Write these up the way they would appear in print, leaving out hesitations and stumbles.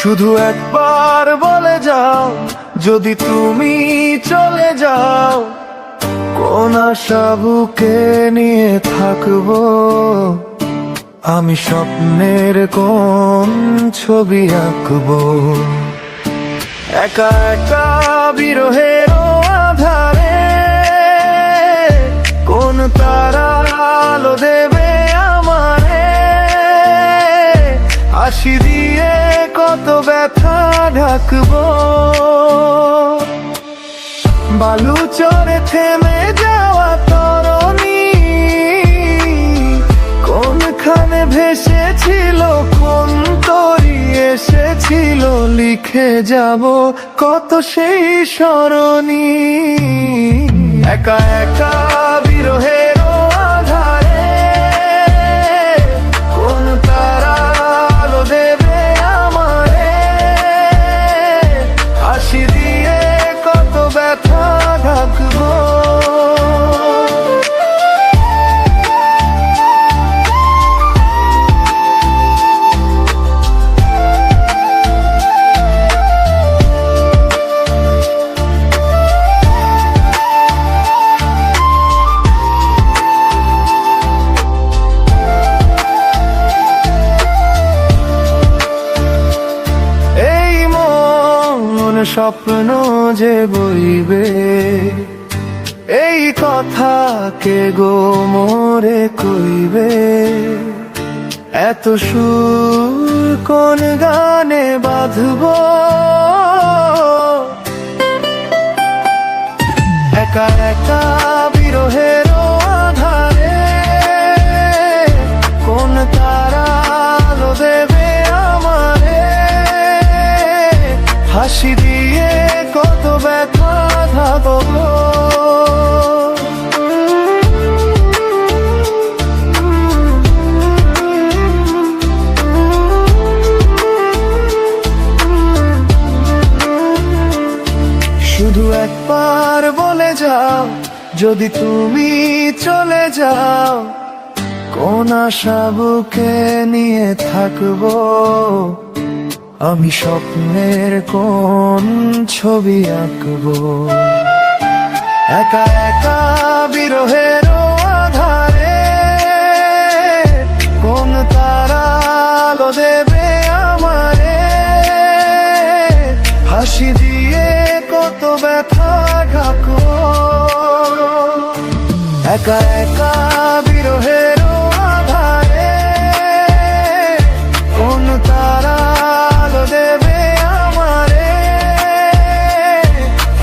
শুধু একবার বলে যাও, যদি তুমি চলে যাও, কোন আশা বুকে নিয়ে থাকবো আমি, স্বপ্নের কোন ছবি আঁকবো। একা একা বিরহের আধারে কোন তারা আলো দেবে আমারে, হাসি দিয়ে কত ব্যথা ঢাকবো। বালু চরে থেমে যাওয়া তরণী কোনখানে ভেসেছিল, কোন তরি এসেছিল, লিখে যাব কত সেই স্মরণী। একা একা বিরহের আধারে কোন তারা আলো দেবে আমারে, হাসি দিয়ে কত ব্যথা ঢাকবো। স্বপ্ন যে বইবে এই কথা কে গো মোরে কইবে, এত সুর কোন গানে বাঁধবো। একা একা বিরহের আধারে কোন তারা আলো দেবে আমারে, হাসি দিয়ে কত ব্যথা ঢাকবো। শুধু একবার বলে যাও, যদি তুমি চলে যাও, কোন আশা বুকে নিয়ে থাকবো আমি, স্বপ্নের কোন ছবি আঁকবো। একা একা বিরহের আধারে কোন তারা আলো দেবে আমারে, হাসি দিয়ে কত ব্যথা ঢাকবো। একা একা বিরহের আধারে কোন তারা আলো দেবে আমারে,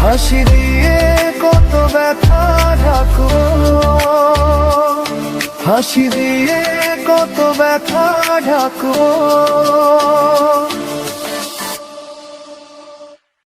হাসি দিয়ে কত ব্যথা ঢাকবো, হাসি দিয়ে কত ব্যথা ঢাকবো।